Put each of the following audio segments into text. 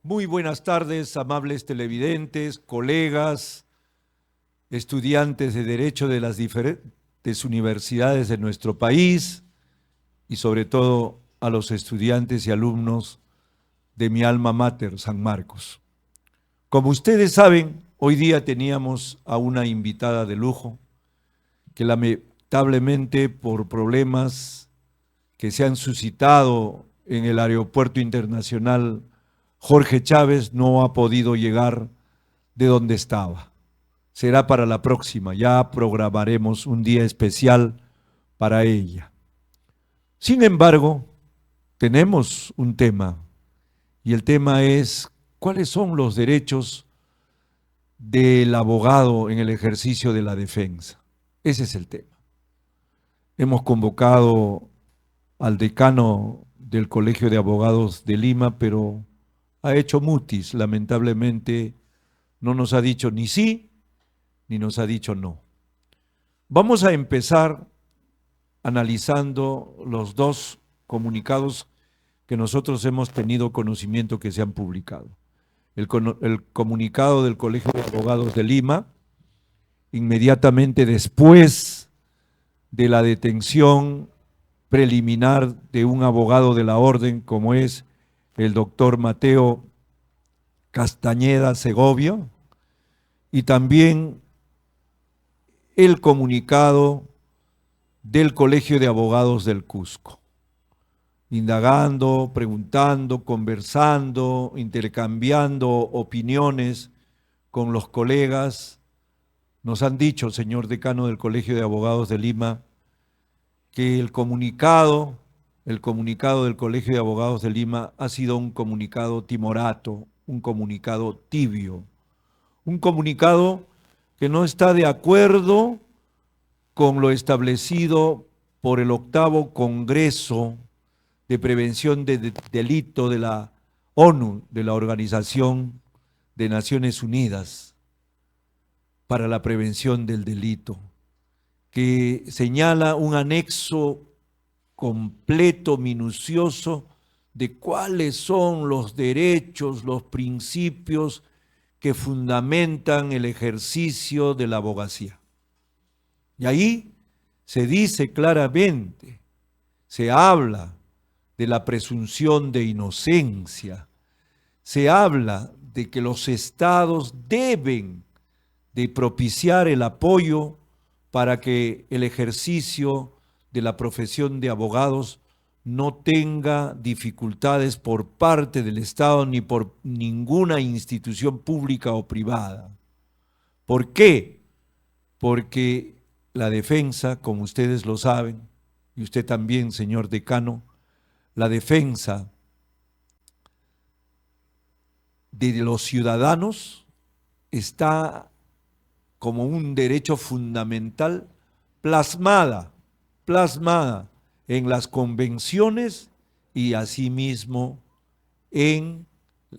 Muy buenas tardes, amables televidentes, colegas, estudiantes de Derecho de las diferentes universidades de nuestro país y sobre todo a los estudiantes y alumnos de mi alma mater, San Marcos. Como ustedes saben, hoy día teníamos a una invitada de lujo que lamentablemente por problemas que se han suscitado en el Aeropuerto Internacional Jorge Chávez no ha podido llegar de donde estaba. Será para la próxima, ya programaremos un día especial para ella. Sin embargo, tenemos un tema, y el tema es cuáles son los derechos del abogado en el ejercicio de la defensa. Ese es el tema. Hemos convocado al decano del Colegio de Abogados de Lima, pero ha hecho mutis, lamentablemente no nos ha dicho ni sí, ni nos ha dicho no. Vamos a empezar analizando los dos comunicados que nosotros hemos tenido conocimiento que se han publicado. El comunicado del Colegio de Abogados de Lima, inmediatamente después de la detención preliminar de un abogado de la orden como es el doctor Mateo Castañeda Segovia, y también el comunicado del Colegio de Abogados del Cusco, indagando, preguntando, conversando, intercambiando opiniones con los colegas. Nos han dicho, señor decano del Colegio de Abogados de Lima, que el comunicado del Colegio de Abogados de Lima ha sido un comunicado timorato, un comunicado tibio, un comunicado que no está de acuerdo con lo establecido por el 8º Congreso de Prevención de Delito de la ONU, de la Organización de Naciones Unidas para la Prevención del Delito, que señala un anexo completo, minucioso, de cuáles son los derechos, los principios que fundamentan el ejercicio de la abogacía. Y ahí se dice claramente, se habla de la presunción de inocencia, se habla de que los estados deben de propiciar el apoyo para que el ejercicio de la profesión de abogados no tenga dificultades por parte del Estado ni por ninguna institución pública o privada. ¿Por qué? Porque la defensa, como ustedes lo saben, y usted también, señor decano, la defensa de los ciudadanos está como un derecho fundamental plasmada en las convenciones y asimismo en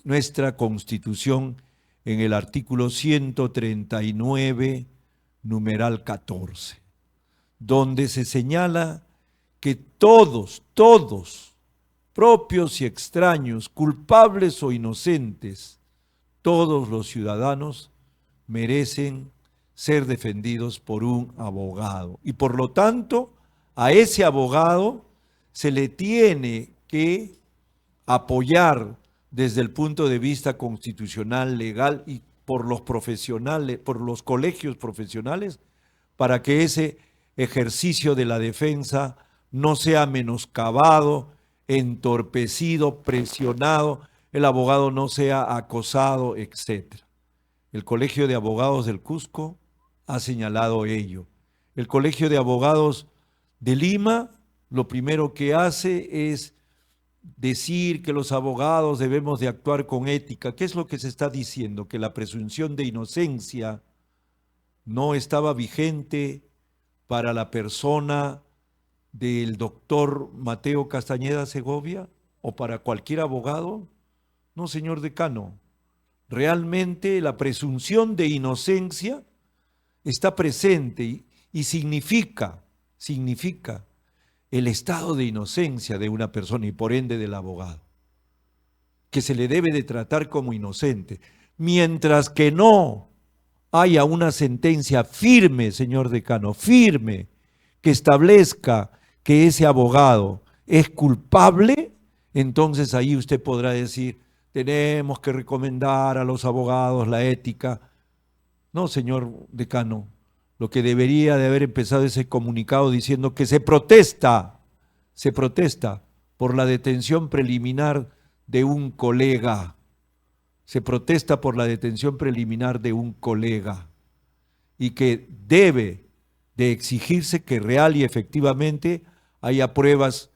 nuestra Constitución en el artículo 139, numeral 14, donde se señala que todos, propios y extraños, culpables o inocentes, todos los ciudadanos merecen ser defendidos por un abogado. Y por lo tanto, a ese abogado se le tiene que apoyar desde el punto de vista constitucional, legal y por los profesionales, por los colegios profesionales, para que ese ejercicio de la defensa no sea menoscabado, entorpecido, presionado, el abogado no sea acosado, etc. El Colegio de Abogados del Cusco ha señalado ello. El Colegio de Abogados de Lima lo primero que hace es decir que los abogados debemos de actuar con ética. ¿Qué es lo que se está diciendo? Que la presunción de inocencia no estaba vigente para la persona del doctor Mateo Castañeda Segovia o para cualquier abogado. No, señor decano, realmente la presunción de inocencia está presente y significa el estado de inocencia de una persona y por ende del abogado. que se le debe de tratar como inocente. Mientras que no haya una sentencia firme, señor decano, firme, que establezca que ese abogado es culpable, entonces ahí usted podrá decir, tenemos que recomendar a los abogados la ética. No, señor decano, lo que debería de haber empezado ese comunicado diciendo que se protesta por la detención preliminar de un colega. Se protesta por la detención preliminar de un colega y que debe de exigirse que real y efectivamente haya pruebas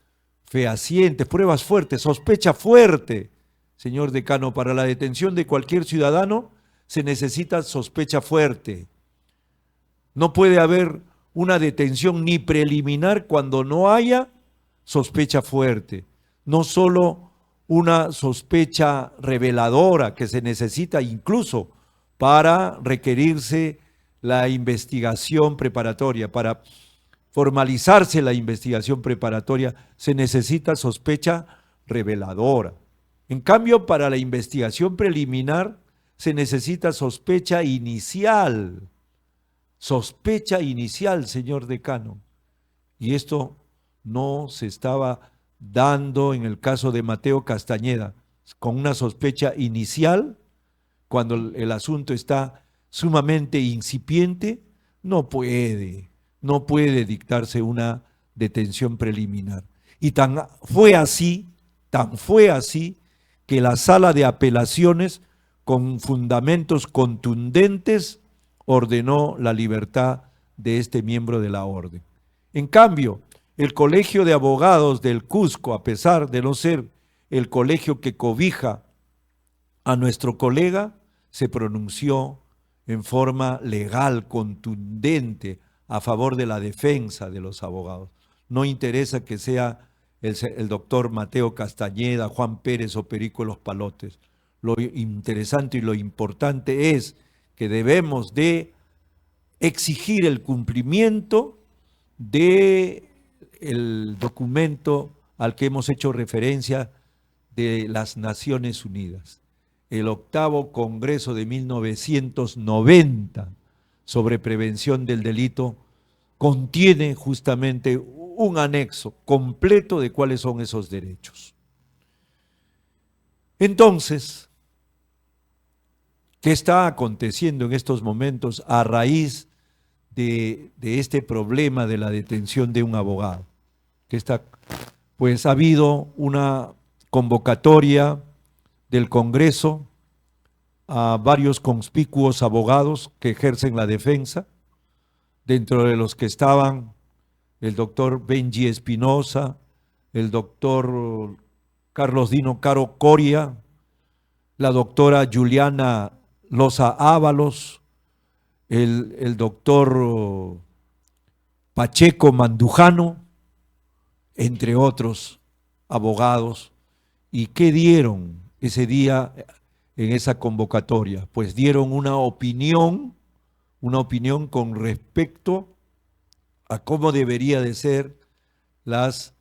fehacientes, pruebas fuertes, sospecha fuerte. Señor decano, para la detención de cualquier ciudadano se necesita sospecha fuerte. No puede haber una detención ni preliminar cuando no haya sospecha fuerte. No solo una sospecha reveladora que se necesita incluso para requerirse la investigación preparatoria, para formalizarse la investigación preparatoria, se necesita sospecha reveladora. En cambio, para la investigación preliminar se necesita sospecha inicial, señor decano. Y esto no se estaba dando en el caso de Mateo Castañeda, con una sospecha inicial, cuando el asunto está sumamente incipiente, no puede dictarse una detención preliminar. Y tan fue así que la Sala de Apelaciones, con fundamentos contundentes, ordenó la libertad de este miembro de la orden. En cambio, el Colegio de Abogados del Cusco, a pesar de no ser el colegio que cobija a nuestro colega, se pronunció en forma legal, contundente, a favor de la defensa de los abogados. No interesa que sea el doctor Mateo Castañeda, Juan Pérez o Perico Los Palotes. Lo interesante y lo importante es que debemos de exigir el cumplimiento del documento al que hemos hecho referencia de las Naciones Unidas, el 8º Congreso de 1990 sobre prevención del delito, contiene justamente un anexo completo de cuáles son esos derechos. Entonces, ¿qué está aconteciendo en estos momentos a raíz de este problema de la detención de un abogado? Pues ha habido una convocatoria del Congreso a varios conspicuos abogados que ejercen la defensa, dentro de los que estaban el doctor Benji Espinosa, el doctor Carlos Dino Caro Coria, la doctora Juliana Loza Ábalos, el doctor Pacheco Mandujano, entre otros abogados. ¿Y qué dieron ese día en esa convocatoria? Pues dieron una opinión con respecto a cómo debería de ser las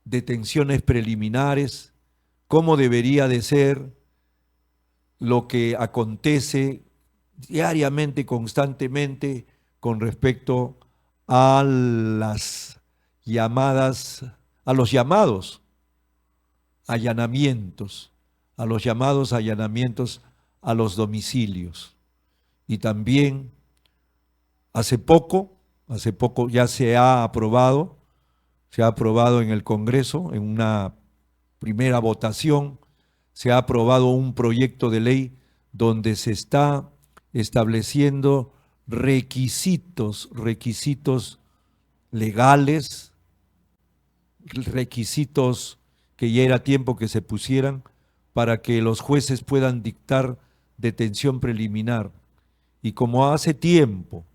detenciones preliminares, cómo debería de ser lo que acontece diariamente, constantemente, con respecto a los llamados allanamientos, a los domicilios. Y también hace poco ya se ha aprobado en el Congreso, en una primera votación, se ha aprobado un proyecto de ley donde se está estableciendo requisitos legales, requisitos que ya era tiempo que se pusieran para que los jueces puedan dictar detención preliminar. Y como hace tiempo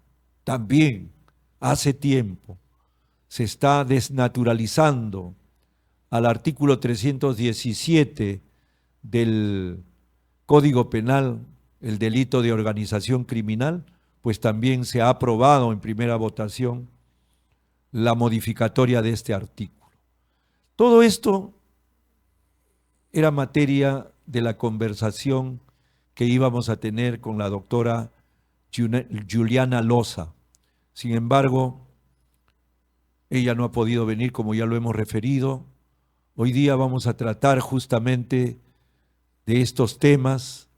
se está desnaturalizando al artículo 317 del Código Penal, el delito de organización criminal, pues también se ha aprobado en primera votación la modificatoria de este artículo. Todo esto era materia de la conversación que íbamos a tener con la doctora Juliana Loza. Sin embargo, ella no ha podido venir, como ya lo hemos referido. Hoy día vamos a tratar justamente de estos temas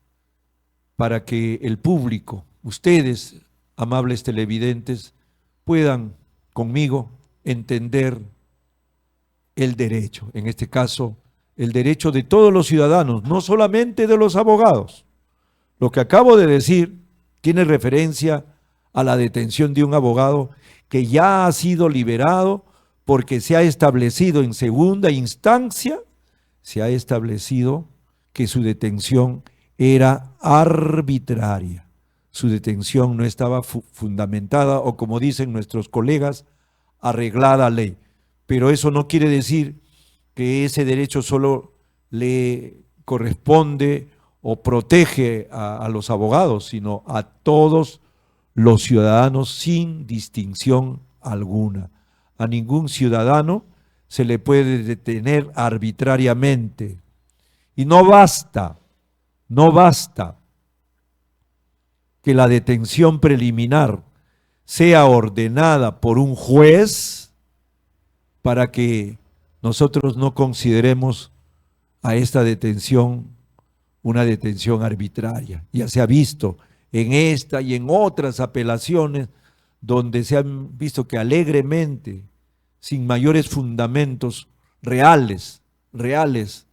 para que el público, ustedes, amables televidentes, puedan conmigo entender el derecho, en este caso, el derecho de todos los ciudadanos, no solamente de los abogados. Lo que acabo de decir tiene referencia a la detención de un abogado que ya ha sido liberado porque se ha establecido en segunda instancia, se ha establecido que su detención era arbitraria. Su detención no estaba fundamentada o, como dicen nuestros colegas, arreglada a ley. Pero eso no quiere decir que ese derecho solo le corresponde o protege a los abogados, sino a todos los ciudadanos sin distinción alguna. A ningún ciudadano se le puede detener arbitrariamente. Y no basta que la detención preliminar sea ordenada por un juez para que nosotros no consideremos a esta detención una detención arbitraria. Ya se ha visto en esta y en otras apelaciones donde se han visto que alegremente, sin mayores fundamentos reales, legales,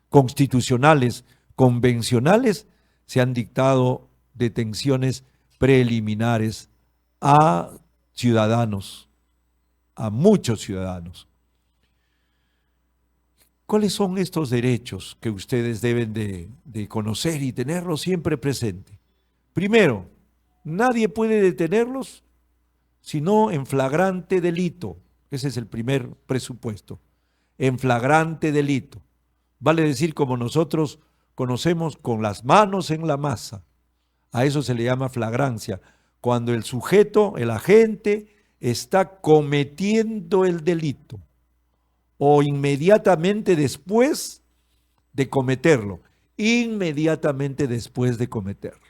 constitucionales, convencionales, se han dictado detenciones preliminares a ciudadanos, a muchos ciudadanos. ¿Cuáles son estos derechos que ustedes deben de conocer y tenerlos siempre presente? Primero, nadie puede detenerlos sino en flagrante delito. Ese es el primer presupuesto. En flagrante delito. Vale decir, como nosotros conocemos, con las manos en la masa. A eso se le llama flagrancia. Cuando el sujeto, el agente, está cometiendo el delito o inmediatamente después de cometerlo. Inmediatamente después de cometerlo.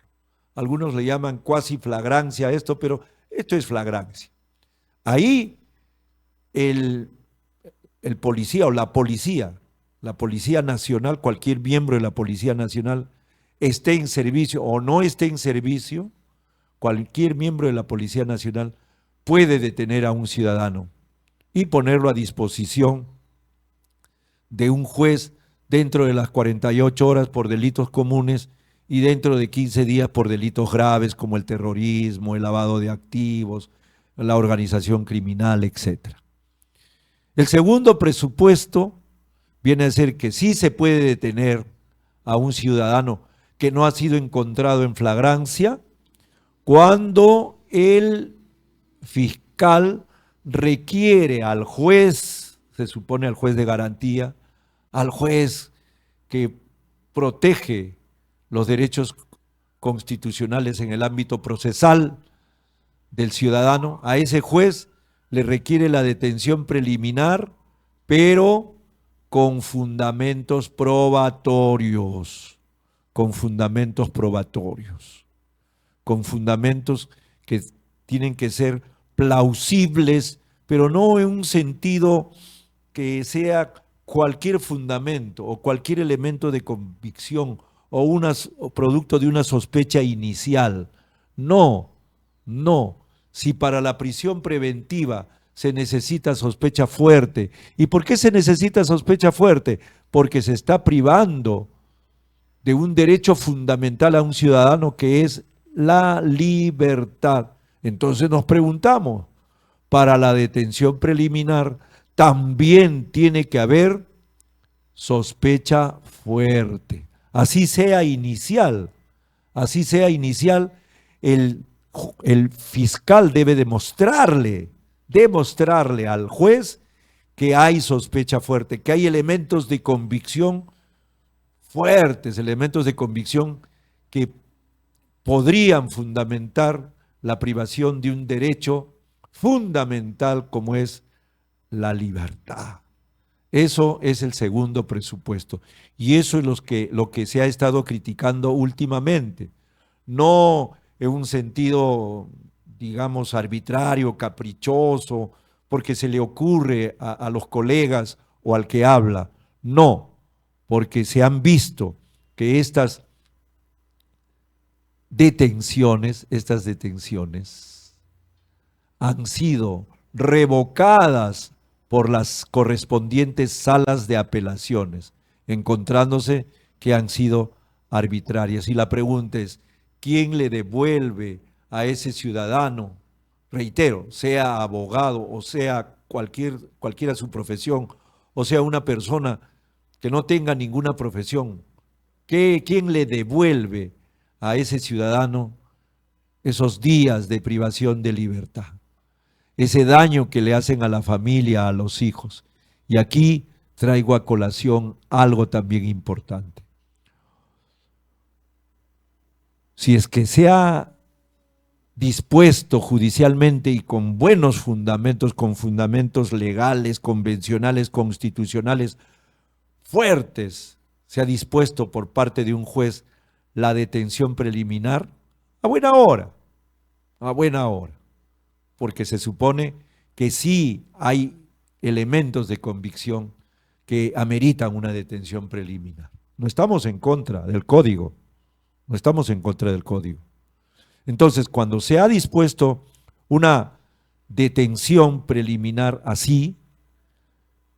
Algunos le llaman cuasi flagrancia a esto, pero esto es flagrancia. Ahí el policía o la Policía Nacional, cualquier miembro de la Policía Nacional, esté en servicio o no esté en servicio, cualquier miembro de la Policía Nacional puede detener a un ciudadano y ponerlo a disposición de un juez dentro de las 48 horas por delitos comunes y dentro de 15 días por delitos graves como el terrorismo, el lavado de activos, la organización criminal, etc. El segundo presupuesto viene a ser que sí se puede detener a un ciudadano que no ha sido encontrado en flagrancia cuando el fiscal requiere al juez, se supone al juez de garantía, al juez que protege los derechos constitucionales en el ámbito procesal del ciudadano, a ese juez le requiere la detención preliminar, pero con fundamentos probatorios, con fundamentos que tienen que ser plausibles, pero no en un sentido que sea cualquier fundamento o cualquier elemento de convicción o producto de una sospecha inicial. No. Si para la prisión preventiva se necesita sospecha fuerte. ¿Y por qué se necesita sospecha fuerte? Porque se está privando de un derecho fundamental a un ciudadano que es la libertad. Entonces nos preguntamos, para la detención preliminar también tiene que haber sospecha fuerte. Así sea inicial, el fiscal debe demostrarle al juez que hay sospecha fuerte, que hay elementos de convicción fuertes, elementos de convicción que podrían fundamentar la privación de un derecho fundamental como es la libertad. Eso es el segundo presupuesto. Y eso es lo que se ha estado criticando últimamente. No en un sentido, digamos, arbitrario, caprichoso, porque se le ocurre a los colegas o al que habla. No, porque se han visto que estas detenciones han sido revocadas por las correspondientes salas de apelaciones, encontrándose que han sido arbitrarias. Y la pregunta es, ¿quién le devuelve a ese ciudadano? Reitero, sea abogado o sea cualquiera su profesión, o sea una persona que no tenga ninguna profesión, ¿quién le devuelve a ese ciudadano esos días de privación de libertad? Ese daño que le hacen a la familia, a los hijos. Y aquí traigo a colación algo también importante. Si es que se ha dispuesto judicialmente y con buenos fundamentos, con fundamentos legales, convencionales, constitucionales fuertes, se ha dispuesto por parte de un juez la detención preliminar, a buena hora, porque se supone que sí hay elementos de convicción que ameritan una detención preliminar. No estamos en contra del código, no estamos en contra del código. Entonces, cuando se ha dispuesto una detención preliminar así,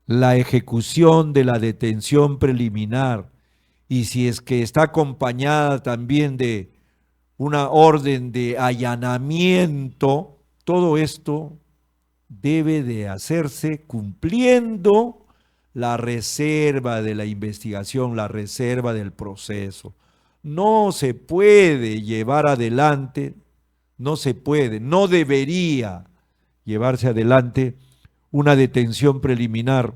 la ejecución de la detención preliminar, y si es que está acompañada también de una orden de allanamiento, todo esto debe de hacerse cumpliendo la reserva de la investigación, la reserva del proceso. No se puede llevar adelante, no se puede, no debería llevarse adelante una detención preliminar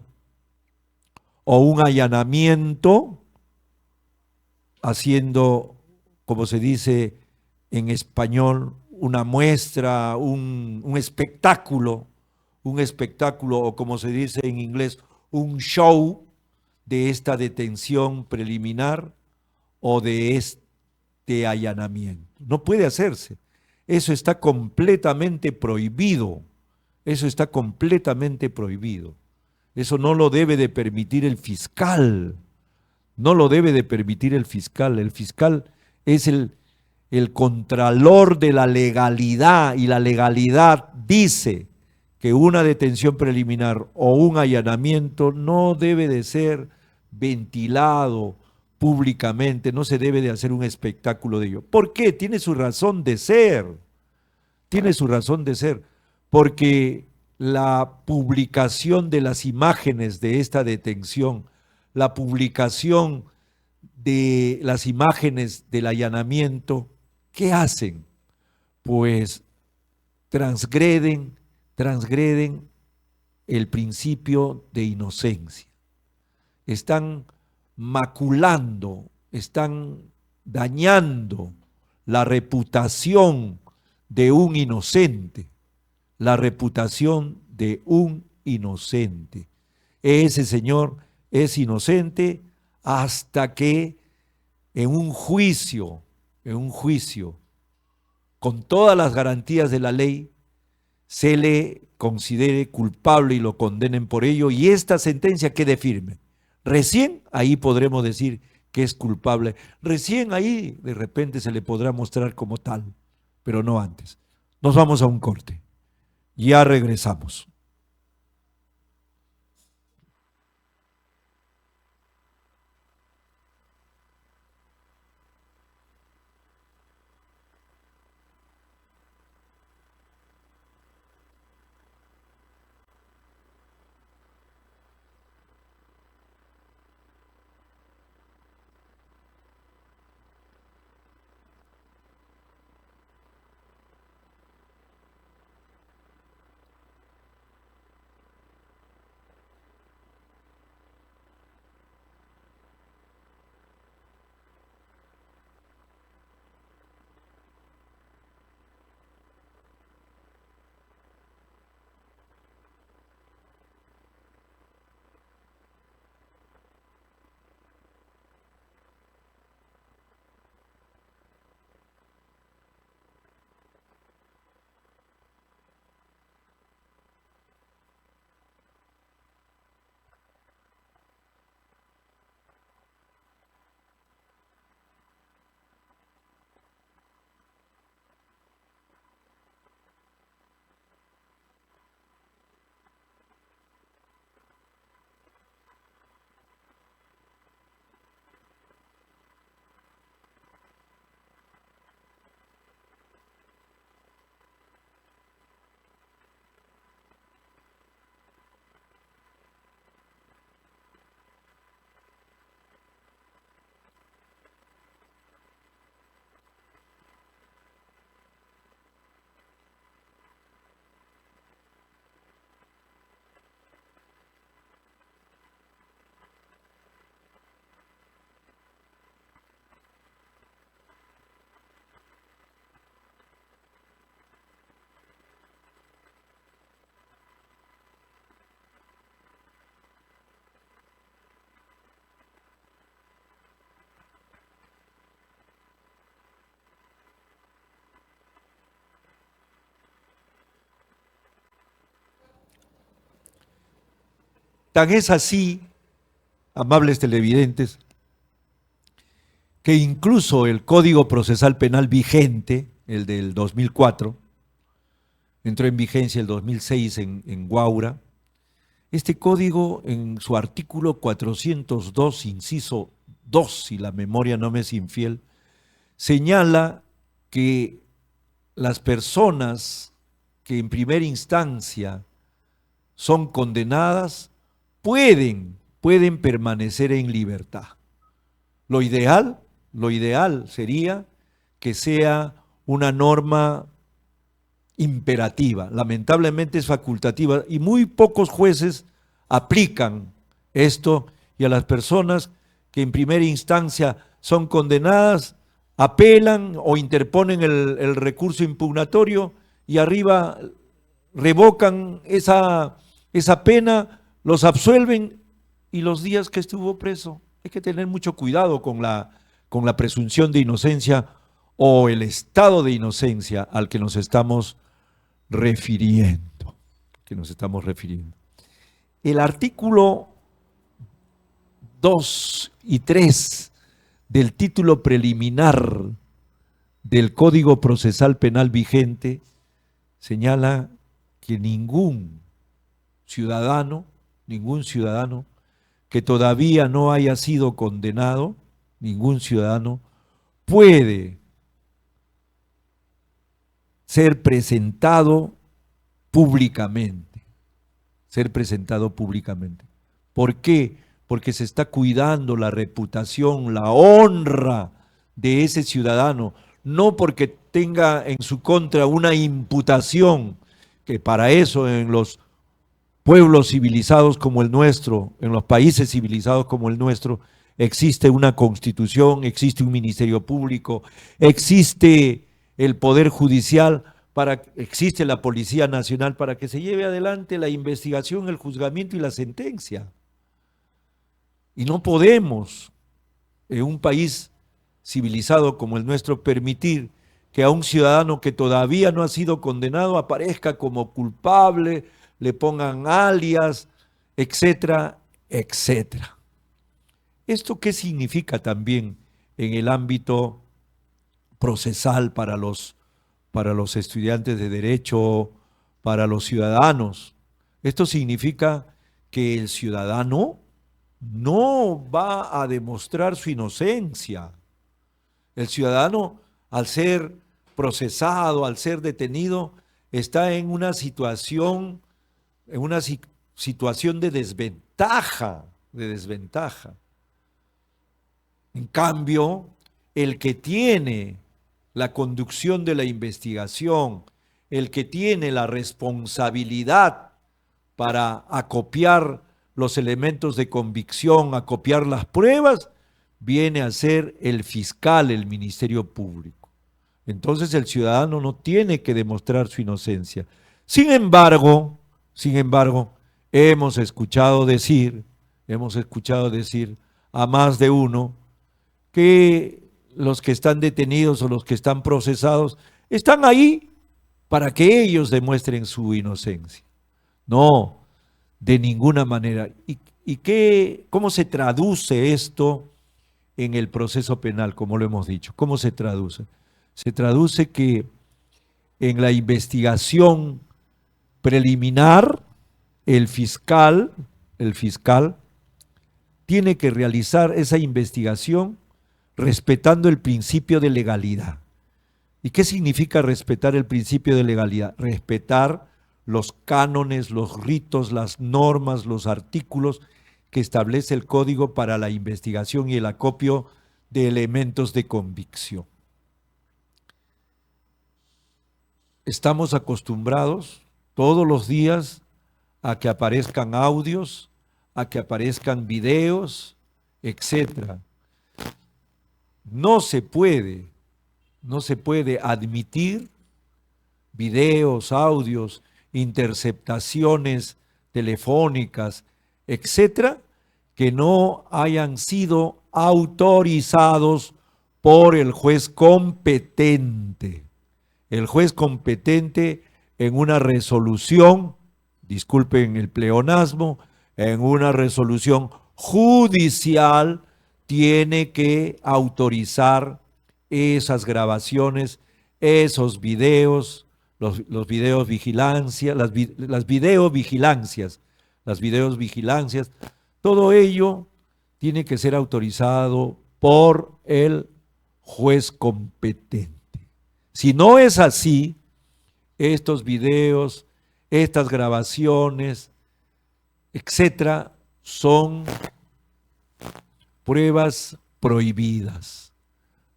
o un allanamiento haciendo, como se dice en español, una muestra, un espectáculo, o como se dice en inglés, un show de esta detención preliminar o de este allanamiento. No puede hacerse. Eso está completamente prohibido. Eso está completamente prohibido. Eso no lo debe de permitir el fiscal. No lo debe de permitir el fiscal. El fiscal es el contralor de la legalidad, y la legalidad dice que una detención preliminar o un allanamiento no debe de ser ventilado públicamente, no se debe de hacer un espectáculo de ello. ¿Por qué? Tiene su razón de ser, tiene su razón de ser, porque la publicación de las imágenes de esta detención, la publicación de las imágenes del allanamiento, ¿qué hacen? Pues transgreden el principio de inocencia. Están maculando, están dañando la reputación de un inocente, la reputación de un inocente. Ese señor es inocente hasta que en un juicio, con todas las garantías de la ley, se le considere culpable y lo condenen por ello, y esta sentencia quede firme. Recién ahí podremos decir que es culpable. Recién ahí de repente se le podrá mostrar como tal, pero no antes. Nos vamos a un corte. Ya regresamos. Tan es así, amables televidentes, que incluso el Código Procesal Penal vigente, el del 2004, entró en vigencia el 2006 en Guaura. Este código, en su artículo 402, inciso 2, si la memoria no me es infiel, señala que las personas que en primera instancia son condenadas pueden permanecer en libertad. Lo ideal sería que sea una norma imperativa. Lamentablemente es facultativa y muy pocos jueces aplican esto, y a las personas que en primera instancia son condenadas apelan o interponen el recurso impugnatorio y arriba revocan esa pena, los absuelven, y los días que estuvo preso. Hay que tener mucho cuidado con la presunción de inocencia o el estado de inocencia al que nos estamos refiriendo. El artículo 2 y 3 del título preliminar del Código Procesal Penal vigente señala que ningún ciudadano que todavía no haya sido condenado, ningún ciudadano puede ser presentado públicamente. ¿Por qué? Porque se está cuidando la reputación, la honra de ese ciudadano, no porque tenga en su contra una imputación, que para eso en los pueblos civilizados como el nuestro, en los países civilizados como el nuestro, existe una constitución, existe un ministerio público, existe el poder judicial, existe la Policía Nacional para que se lleve adelante la investigación, el juzgamiento y la sentencia. Y no podemos, en un país civilizado como el nuestro, permitir que a un ciudadano que todavía no ha sido condenado aparezca como culpable, le pongan alias, etcétera, etcétera. ¿Esto qué significa también en el ámbito procesal para los estudiantes de derecho, para los ciudadanos? Esto significa que el ciudadano no va a demostrar su inocencia. El ciudadano, al ser procesado, al ser detenido, está en una situación de desventaja, En cambio, el que tiene la conducción de la investigación, el que tiene la responsabilidad para acopiar los elementos de convicción, acopiar las pruebas, viene a ser el fiscal, el Ministerio Público. Entonces el ciudadano no tiene que demostrar su inocencia. Sin embargo, hemos escuchado decir a más de uno que los que están detenidos o los que están procesados están ahí para que ellos demuestren su inocencia. No, de ninguna manera. ¿Cómo se traduce esto en el proceso penal, como lo hemos dicho? ¿Cómo se traduce? Se traduce que en la investigación preliminar, el fiscal tiene que realizar esa investigación respetando el principio de legalidad. ¿Y qué significa respetar el principio de legalidad? Respetar los cánones, los ritos, las normas, los artículos que establece el Código para la investigación y el acopio de elementos de convicción. Estamos acostumbrados todos los días a que aparezcan audios, a que aparezcan videos, etcétera. No se puede admitir videos, audios, interceptaciones telefónicas, etcétera, que no hayan sido autorizados por el juez competente. El juez competente en una resolución, disculpen el pleonasmo, en una resolución judicial tiene que autorizar esas grabaciones, esos videos, los videos vigilancia, las videovigilancias, todo ello tiene que ser autorizado por el juez competente. Si no es así, estos videos, estas grabaciones, etcétera, son pruebas prohibidas.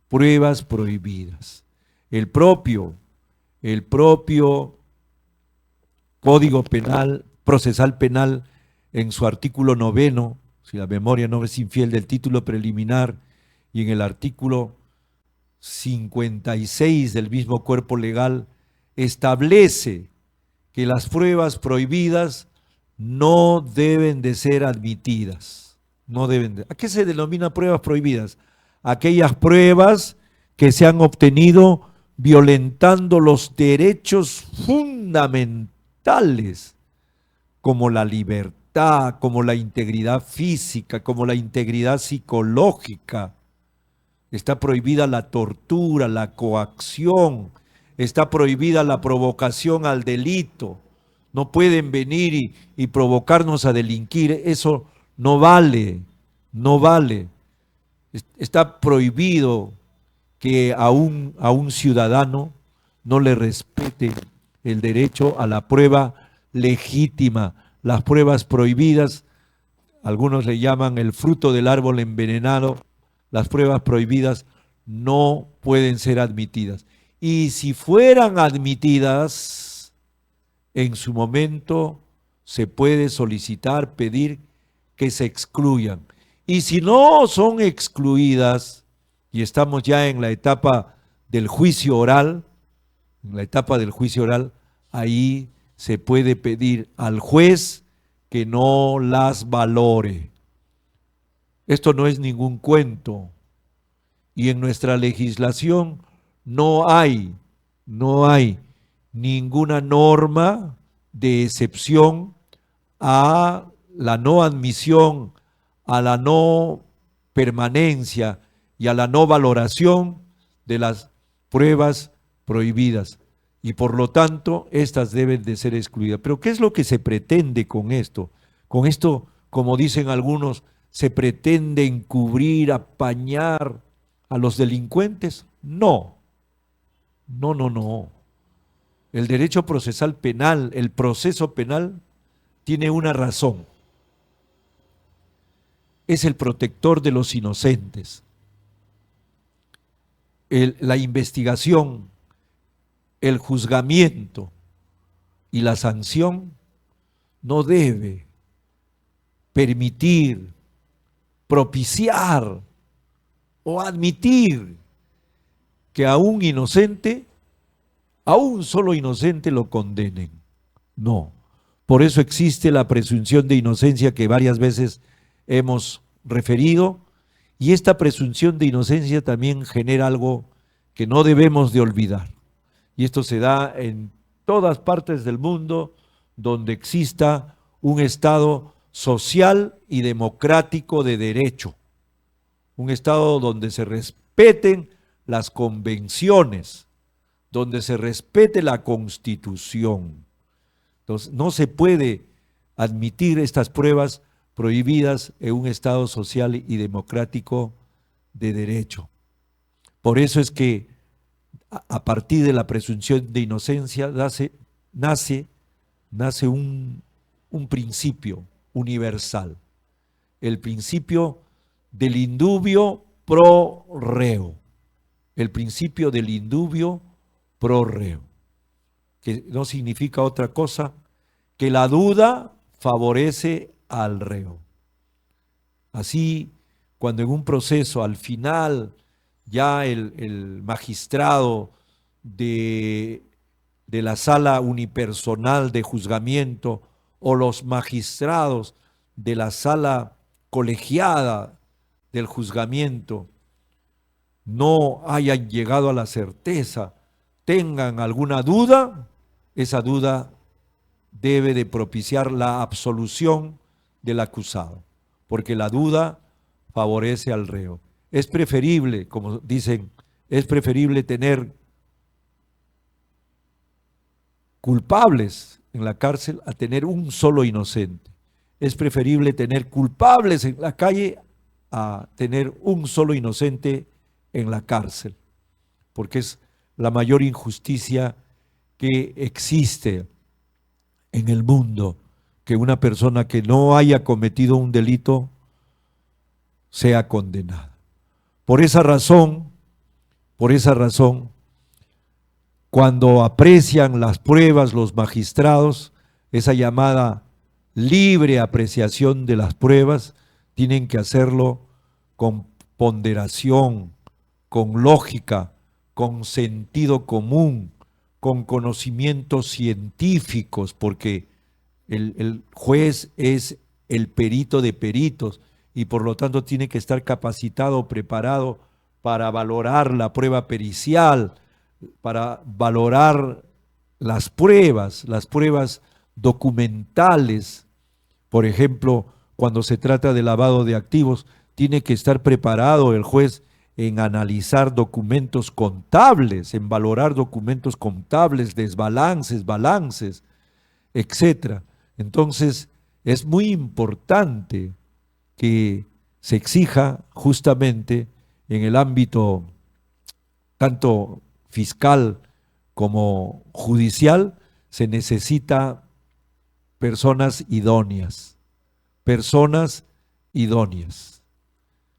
Pruebas prohibidas. El propio Código Penal, Procesal Penal, en su artículo 9, si la memoria no es infiel, del título preliminar, y en el artículo 56 del mismo cuerpo legal, establece que las pruebas prohibidas no deben de ser admitidas. No deben de. ¿A qué se denomina pruebas prohibidas? Aquellas pruebas que se han obtenido violentando los derechos fundamentales, como la libertad, como la integridad física, como la integridad psicológica. Está prohibida la tortura, la coacción, está prohibida la provocación al delito. No pueden venir y provocarnos a delinquir, eso no vale, no vale. Está prohibido que a un ciudadano no le respete el derecho a la prueba legítima. Las pruebas prohibidas, algunos le llaman el fruto del árbol envenenado, las pruebas prohibidas no pueden ser admitidas. Y si fueran admitidas, en su momento se puede solicitar, pedir que se excluyan. Y si no son excluidas, y estamos ya en la etapa del juicio oral, ahí se puede pedir al juez que no las valore. Esto no es ningún cuento. Y en nuestra legislación no hay ninguna norma de excepción a la no admisión, a la no permanencia y a la no valoración de las pruebas prohibidas. Y por lo tanto, estas deben de ser excluidas. Pero ¿qué es lo que se pretende con esto? Con esto, como dicen algunos, ¿se pretende encubrir, apañar a los delincuentes? No, no, no, no. El derecho procesal penal, el proceso penal, tiene una razón. Es el protector de los inocentes. La investigación, el juzgamiento y la sanción no debe permitir, propiciar o admitir que a un inocente, a un solo inocente lo condenen. No. Por eso existe la presunción de inocencia que varias veces hemos referido, y esta presunción de inocencia también genera algo que no debemos de olvidar. Y esto se da en todas partes del mundo donde exista un Estado social y democrático de derecho. Un Estado donde se respeten las convenciones, donde se respete la Constitución. Entonces, no se puede admitir estas pruebas prohibidas en un Estado social y democrático de derecho. Por eso es que a partir de la presunción de inocencia nace un principio universal, el principio del indubio pro reo, el principio del indubio pro reo, que no significa otra cosa que la duda favorece al reo. Así, cuando en un proceso al final ya el magistrado de la sala unipersonal de juzgamiento o los magistrados de la sala colegiada del juzgamiento no hayan llegado a la certeza, tengan alguna duda, esa duda debe de propiciar la absolución del acusado, porque la duda favorece al reo. Es preferible, como dicen, es preferible tener culpables en la cárcel a tener un solo inocente. Es preferible tener culpables en la calle a tener un solo inocente en la cárcel, porque es la mayor injusticia que existe en el mundo, que una persona que no haya cometido un delito sea condenada. Por esa razón, cuando aprecian las pruebas los magistrados, esa llamada libre apreciación de las pruebas, tienen que hacerlo con ponderación, con lógica, con sentido común, con conocimientos científicos, porque el juez es el perito de peritos y por lo tanto tiene que estar capacitado, preparado para valorar la prueba pericial, para valorar las pruebas documentales. Por ejemplo, cuando se trata de lavado de activos, tiene que estar preparado el juez en analizar documentos contables, en valorar documentos contables, desbalances, balances, etcétera. Entonces, es muy importante que se exija justamente en el ámbito tanto fiscal como judicial, se necesita personas idóneas,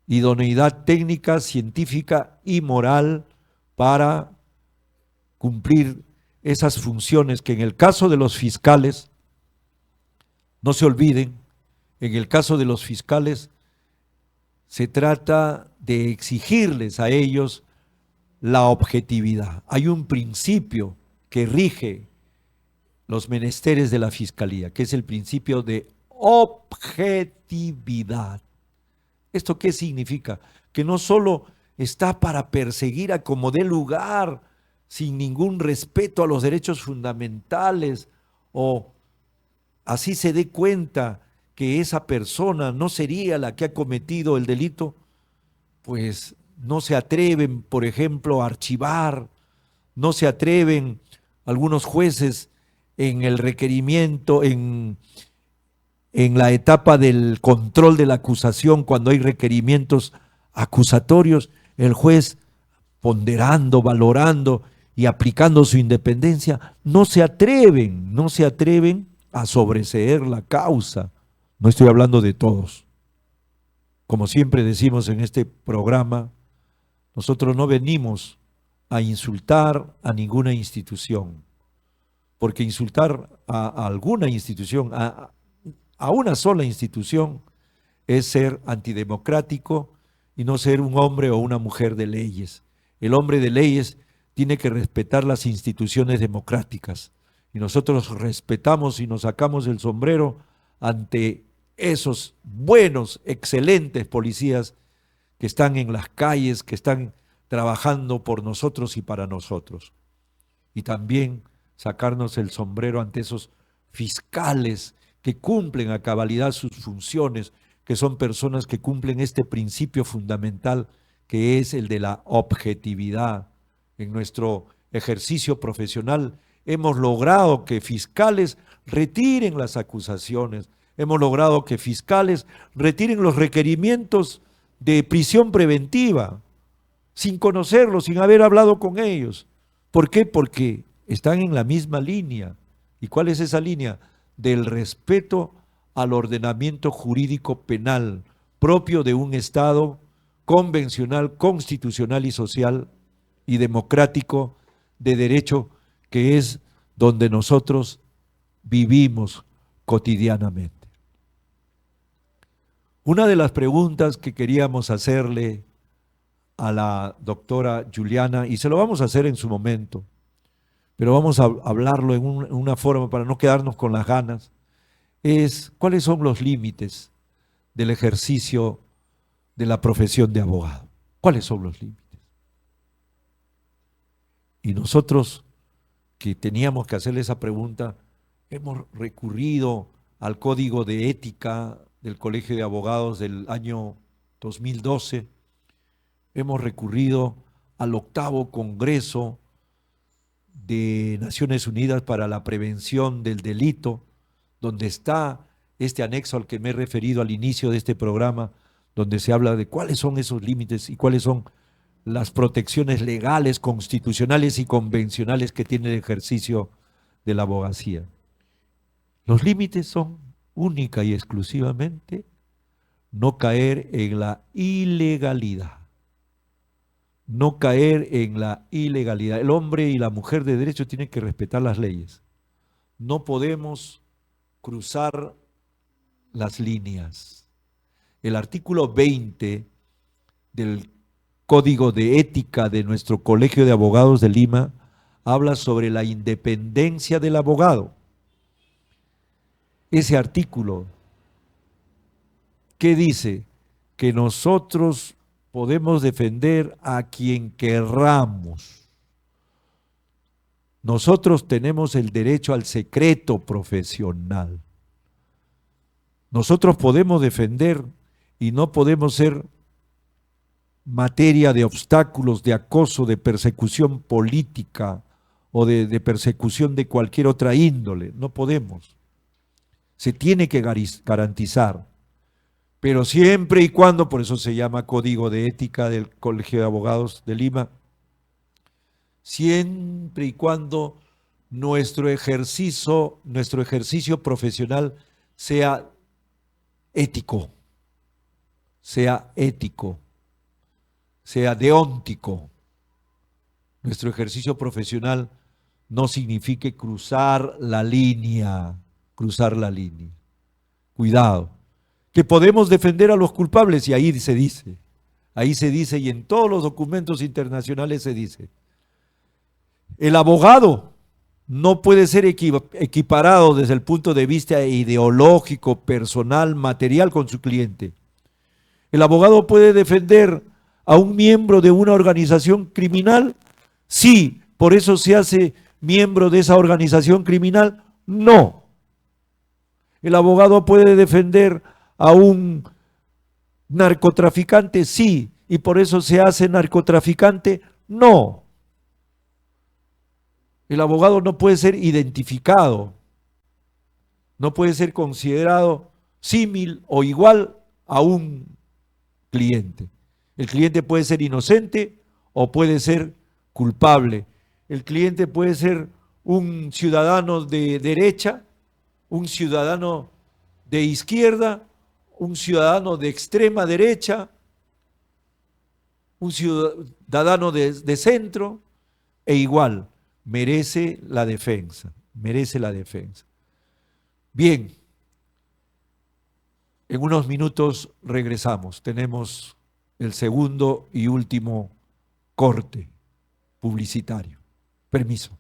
idoneidad técnica, científica y moral para cumplir esas funciones que en el caso de los fiscales, no se olviden, en el caso de los fiscales se trata de exigirles a ellos la objetividad. Hay un principio que rige los menesteres de la fiscalía, que es el principio de objetividad. ¿Esto qué significa? Que no solo está para perseguir a como dé lugar, sin ningún respeto a los derechos fundamentales, o así se dé cuenta que esa persona no sería la que ha cometido el delito, pues no se atreven, por ejemplo, a archivar, no se atreven algunos jueces en el requerimiento, en la etapa del control de la acusación, cuando hay requerimientos acusatorios, el juez ponderando, valorando y aplicando su independencia, no se atreven a sobreseer la causa. No estoy hablando de todos. Como siempre decimos en este programa, nosotros no venimos a insultar a ninguna institución, porque insultar a alguna institución, a una sola institución, es ser antidemocrático y no ser un hombre o una mujer de leyes. El hombre de leyes tiene que respetar las instituciones democráticas y nosotros respetamos y nos sacamos el sombrero ante esos buenos, excelentes policías que están en las calles, que están trabajando por nosotros y para nosotros. Y también sacarnos el sombrero ante esos fiscales que cumplen a cabalidad sus funciones, que son personas que cumplen este principio fundamental que es el de la objetividad. En nuestro ejercicio profesional hemos logrado que fiscales retiren las acusaciones, hemos logrado que fiscales retiren los requerimientos de prisión preventiva, sin conocerlos, sin haber hablado con ellos. ¿Por qué? Porque están en la misma línea. ¿Y cuál es esa línea? Del respeto al ordenamiento jurídico penal propio de un Estado convencional, constitucional y social y democrático de derecho, que es donde nosotros vivimos cotidianamente. Una de las preguntas que queríamos hacerle a la doctora Juliana, y se lo vamos a hacer en su momento, pero vamos a hablarlo en una forma para no quedarnos con las ganas, es cuáles son los límites del ejercicio de la profesión de abogado. ¿Cuáles son los límites? Y nosotros, que teníamos que hacerle esa pregunta, hemos recurrido al código de ética del Colegio de Abogados del año 2012, hemos recurrido al 8º Congreso de Naciones Unidas para la Prevención del Delito, donde está este anexo al que me he referido al inicio de este programa, donde se habla de cuáles son esos límites y cuáles son las protecciones legales, constitucionales y convencionales que tiene el ejercicio de la abogacía. Los límites son única y exclusivamente no caer en la ilegalidad. No caer en la ilegalidad. El hombre y la mujer de derecho tienen que respetar las leyes. No podemos cruzar las líneas. El artículo 20 del Código de Ética de nuestro Colegio de Abogados de Lima habla sobre la independencia del abogado. Ese artículo, ¿qué dice? Que nosotros podemos defender a quien querramos. Nosotros tenemos el derecho al secreto profesional. Nosotros podemos defender y no podemos ser materia de obstáculos, de acoso, de persecución política o de persecución de cualquier otra índole. No podemos. Se tiene que garantizar, pero siempre y cuando, por eso se llama Código de Ética del Colegio de Abogados de Lima, siempre y cuando nuestro ejercicio profesional sea ético, sea deóntico. Nuestro ejercicio profesional no signifique cruzar la línea. Cuidado, que podemos defender a los culpables, y ahí se dice, y en todos los documentos internacionales se dice. El abogado no puede ser equiparado desde el punto de vista ideológico, personal, material con su cliente. El abogado puede defender a un miembro de una organización criminal. Sí, por eso se hace miembro de esa organización criminal. No. ¿El abogado puede defender a un narcotraficante? Sí, y por eso se hace narcotraficante. No. El abogado no puede ser identificado, no puede ser considerado símil o igual a un cliente. El cliente puede ser inocente o puede ser culpable. El cliente puede ser un ciudadano de derecha, un ciudadano de izquierda, un ciudadano de extrema derecha, un ciudadano de centro, e igual merece la defensa. Bien, en unos minutos regresamos. Tenemos el segundo y último corte publicitario. Permiso.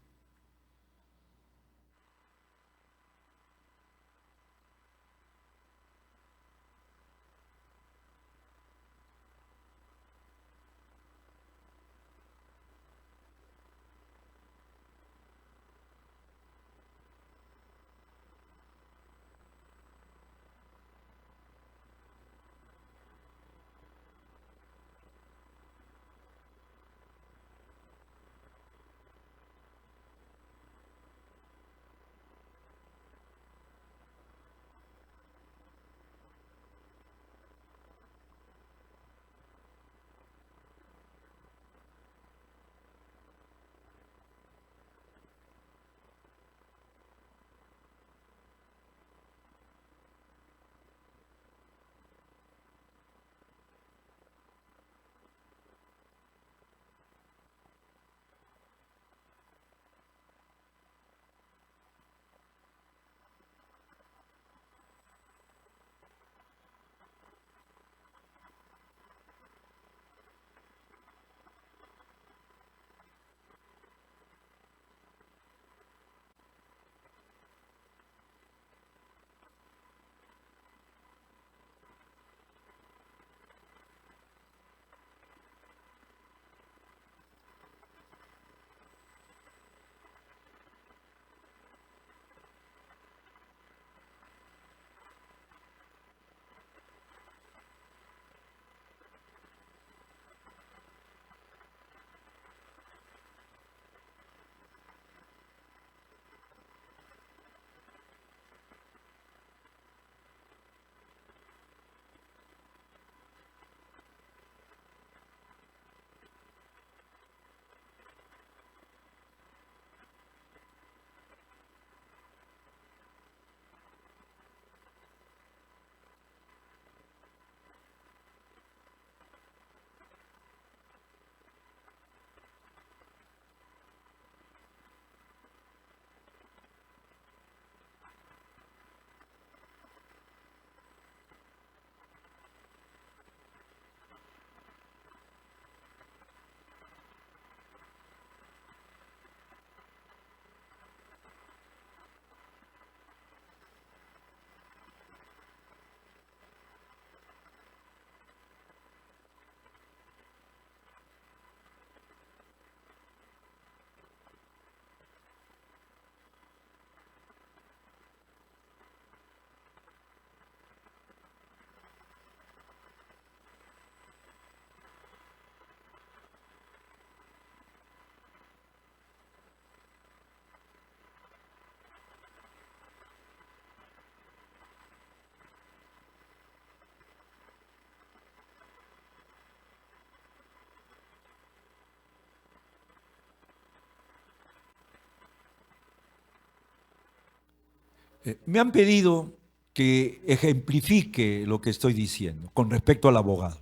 Me han pedido que ejemplifique lo que estoy diciendo con respecto al abogado.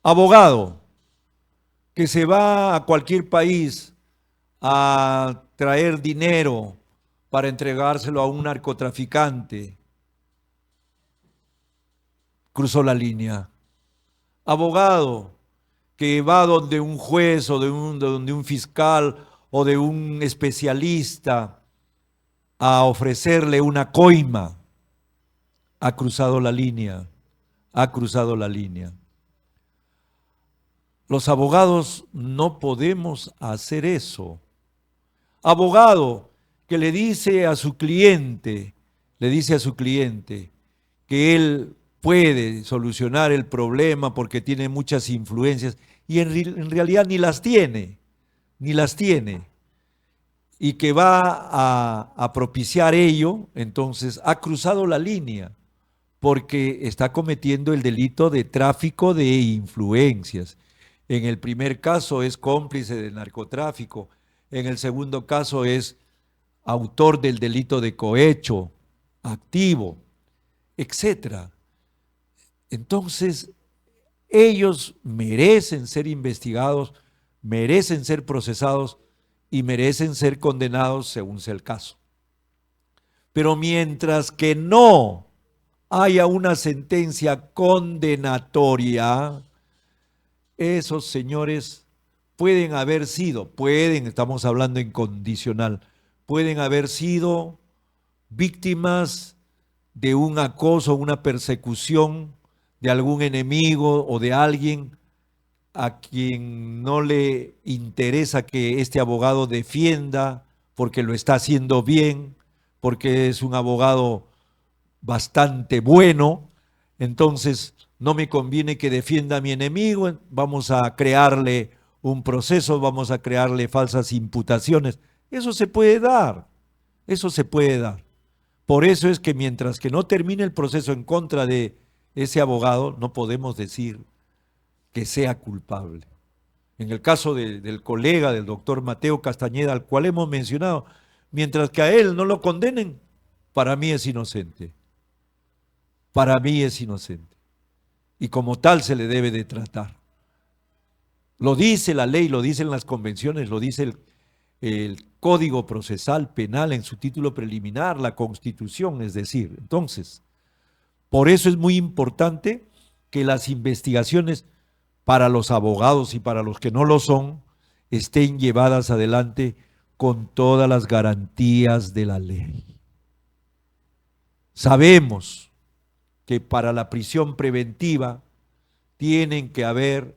Abogado que se va a cualquier país a traer dinero para entregárselo a un narcotraficante, cruzó la línea. Abogado que va donde un juez o donde un fiscal o de un especialista a ofrecerle una coima, ha cruzado la línea, ha cruzado la línea. Los abogados no podemos hacer eso. Abogado que le dice a su cliente que él puede solucionar el problema porque tiene muchas influencias y en realidad ni las tiene, y que va a propiciar ello, entonces ha cruzado la línea porque está cometiendo el delito de tráfico de influencias. En el primer caso es cómplice de narcotráfico, en el segundo caso es autor del delito de cohecho, activo, etcétera. Entonces, ellos merecen ser investigados, merecen ser procesados y merecen ser condenados según sea el caso. Pero mientras que no haya una sentencia condenatoria, esos señores estamos hablando en condicional, pueden haber sido víctimas de un acoso, una persecución de algún enemigo o de alguien a quien no le interesa que este abogado defienda porque lo está haciendo bien, porque es un abogado bastante bueno, entonces no me conviene que defienda a mi enemigo, vamos a crearle un proceso, vamos a crearle falsas imputaciones. Eso se puede dar, eso se puede dar. Por eso es que mientras que no termine el proceso en contra de ese abogado, no podemos decir que sea culpable. En el caso del colega, del doctor Mateo Castañeda, al cual hemos mencionado, mientras que a él no lo condenen, para mí es inocente. Para mí es inocente. Y como tal se le debe de tratar. Lo dice la ley, lo dicen las convenciones, lo dice el Código Procesal Penal en su título preliminar, la Constitución, es decir. Entonces, por eso es muy importante que las investigaciones para los abogados y para los que no lo son estén llevadas adelante con todas las garantías de la ley. Sabemos que para la prisión preventiva tienen que haber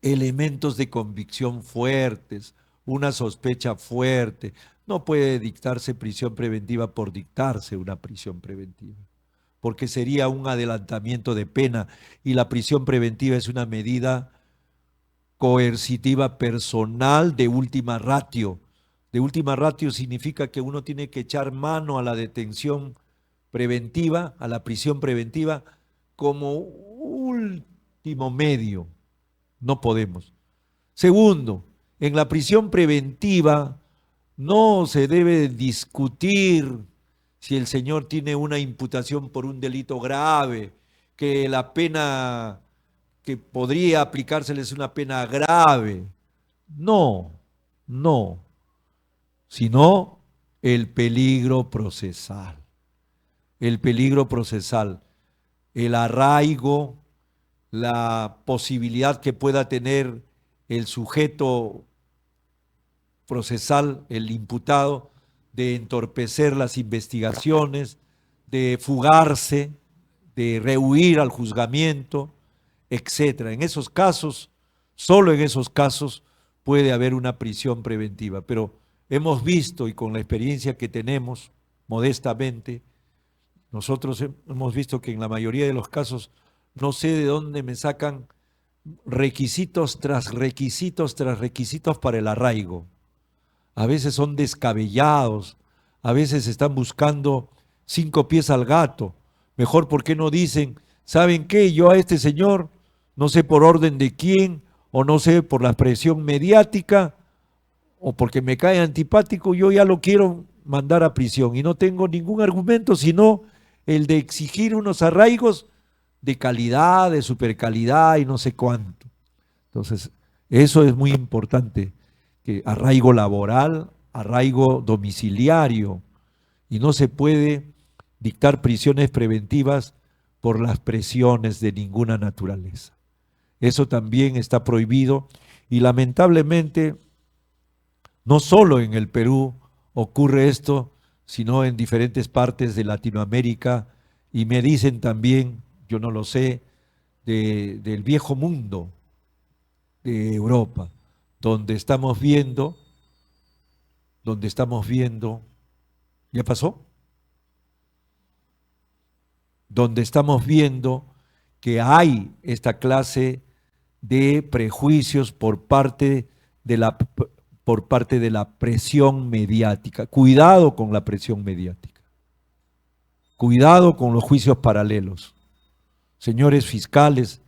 elementos de convicción fuertes, una sospecha fuerte. No puede dictarse prisión preventiva por dictarse una prisión preventiva, porque sería un adelantamiento de pena y la prisión preventiva es una medida coercitiva personal de última ratio. De última ratio significa que uno tiene que echar mano a la detención preventiva, a la prisión preventiva, como último medio. No podemos. Segundo, en la prisión preventiva no se debe discutir si el señor tiene una imputación por un delito grave, que la pena que podría aplicársele es una pena grave. No, sino el peligro procesal. El peligro procesal, el arraigo, la posibilidad que pueda tener el sujeto procesal, el imputado, de entorpecer las investigaciones, de fugarse, de rehuir al juzgamiento, etcétera. En esos casos, solo en esos casos puede haber una prisión preventiva, pero hemos visto y con la experiencia que tenemos, modestamente, nosotros hemos visto que en la mayoría de los casos no sé de dónde me sacan requisitos tras requisitos tras requisitos para el arraigo. A veces son descabellados, a veces están buscando 5 pies al gato. Mejor, ¿por qué no dicen, ¿saben qué? Yo a este señor, no sé por orden de quién, o no sé por la presión mediática, o porque me cae antipático, yo ya lo quiero mandar a prisión y no tengo ningún argumento sino el de exigir unos arraigos de calidad, de supercalidad y no sé cuánto. Entonces, eso es muy importante, que arraigo laboral, arraigo domiciliario, y no se puede dictar prisiones preventivas por las presiones de ninguna naturaleza. Eso también está prohibido y lamentablemente no solo en el Perú ocurre esto, sino en diferentes partes de Latinoamérica, y me dicen también, yo no lo sé, del viejo mundo de Europa, donde estamos viendo, ¿ya pasó? Donde estamos viendo que hay esta clase de prejuicios por parte de la presión mediática. Cuidado con la presión mediática. Cuidado con los juicios paralelos. Señores fiscales,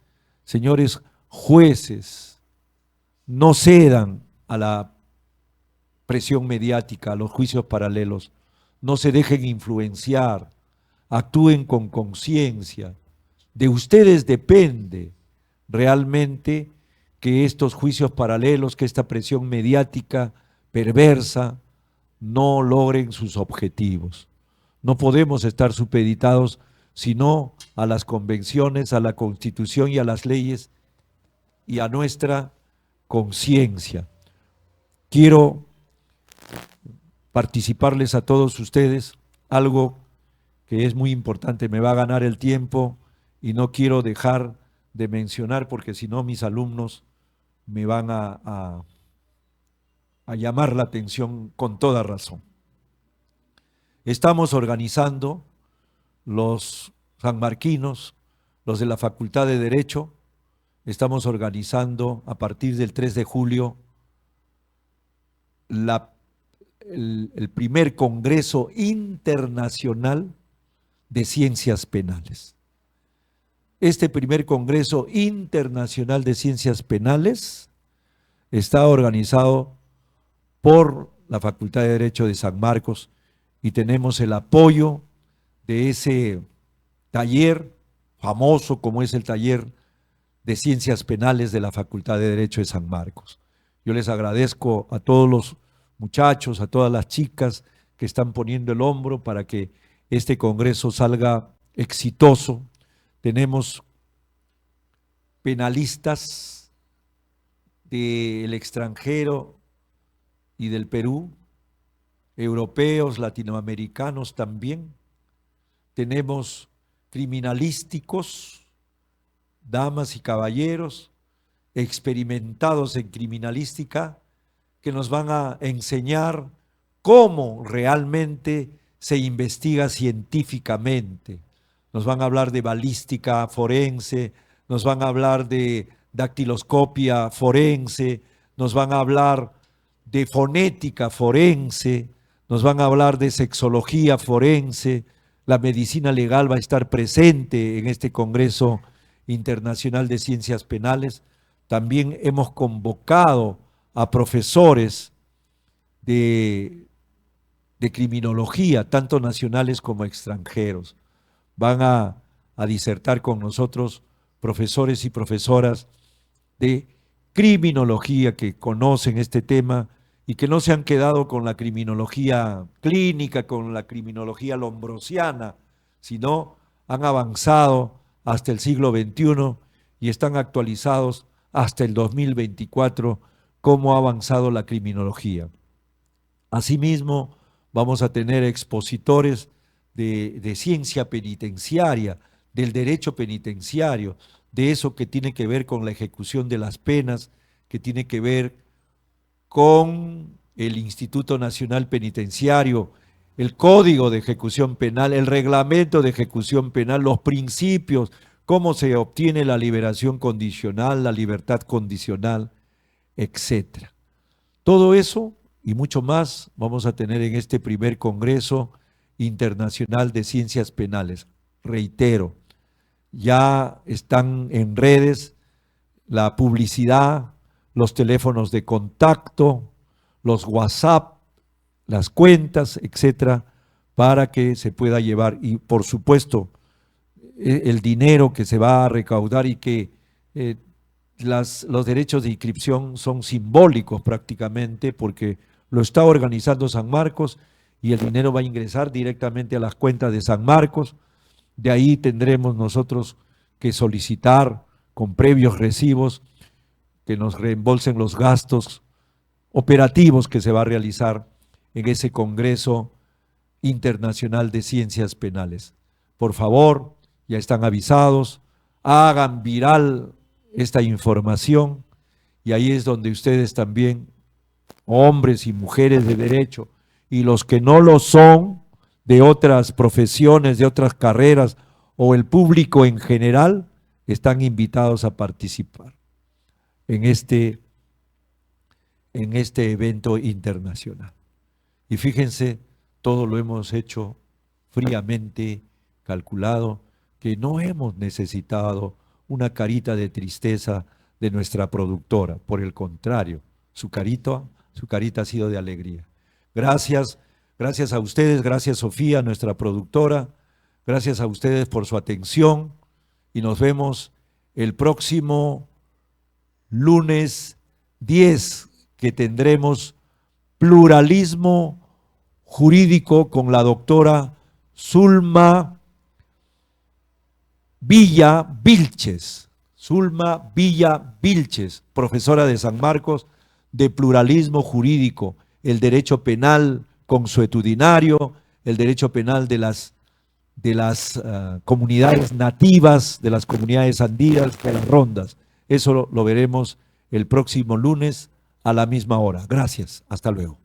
señores jueces, no cedan a la presión mediática, a los juicios paralelos. No se dejen influenciar. Actúen con conciencia. De ustedes depende realmente que estos juicios paralelos, que esta presión mediática perversa no logren sus objetivos. No podemos estar supeditados sino a las convenciones, a la Constitución y a las leyes y a nuestra conciencia. Quiero participarles a todos ustedes algo que es muy importante, me va a ganar el tiempo y no quiero dejar de mencionar porque si no mis alumnos me van a llamar la atención con toda razón. Estamos organizando los sanmarquinos, los de la Facultad de Derecho, estamos organizando a partir del 3 de julio el primer Congreso Internacional de Ciencias Penales. Este primer Congreso Internacional de Ciencias Penales está organizado por la Facultad de Derecho de San Marcos y tenemos el apoyo de ese taller famoso como es el taller de Ciencias Penales de la Facultad de Derecho de San Marcos. Yo les agradezco a todos los muchachos, a todas las chicas que están poniendo el hombro para que este congreso salga exitoso. Tenemos penalistas del extranjero y del Perú, europeos, latinoamericanos también. Tenemos criminalísticos, damas y caballeros, experimentados en criminalística, que nos van a enseñar cómo realmente se investiga científicamente. Nos van a hablar de balística forense, nos van a hablar de dactiloscopia forense, nos van a hablar de fonética forense, nos van a hablar de sexología forense. La medicina legal va a estar presente en este Congreso Internacional de Ciencias Penales. También hemos convocado a profesores de criminología, tanto nacionales como extranjeros. Van a disertar con nosotros profesores y profesoras de criminología que conocen este tema y que no se han quedado con la criminología clínica, con la criminología lombrosiana, sino han avanzado hasta el siglo XXI y están actualizados hasta el 2024, cómo ha avanzado la criminología. Asimismo, vamos a tener expositores de ciencia penitenciaria, del derecho penitenciario, de eso que tiene que ver con la ejecución de las penas, que tiene que ver con el Instituto Nacional Penitenciario, el Código de Ejecución Penal, el Reglamento de Ejecución Penal, los principios, cómo se obtiene la liberación condicional, la libertad condicional, etc. Todo eso y mucho más vamos a tener en este primer Congreso Internacional de Ciencias Penales. Reitero, ya están en redes la publicidad, los teléfonos de contacto, los WhatsApp, las cuentas, etcétera, para que se pueda llevar. Y por supuesto, el dinero que se va a recaudar y que los derechos de inscripción son simbólicos prácticamente, porque lo está organizando San Marcos y el dinero va a ingresar directamente a las cuentas de San Marcos. De ahí tendremos nosotros que solicitar con previos recibos que nos reembolsen los gastos operativos que se va a realizar en ese Congreso Internacional de Ciencias Penales. Por favor, ya están avisados, hagan viral esta información y ahí es donde ustedes también, hombres y mujeres de derecho, y los que no lo son, de otras profesiones, de otras carreras, o el público en general, están invitados a participar en este evento internacional. Y fíjense, todo lo hemos hecho fríamente calculado, que no hemos necesitado una carita de tristeza de nuestra productora. Por el contrario, su carita ha sido de alegría. Gracias a ustedes, gracias Sofía, nuestra productora, gracias a ustedes por su atención y nos vemos el próximo lunes 10, que tendremos pluralismo jurídico con la doctora Zulma Villa Vilches, profesora de San Marcos, de pluralismo jurídico, el derecho penal consuetudinario, el derecho penal de las comunidades nativas, de las comunidades andinas, de las rondas. Eso lo veremos el próximo lunes a la misma hora. Gracias, hasta luego.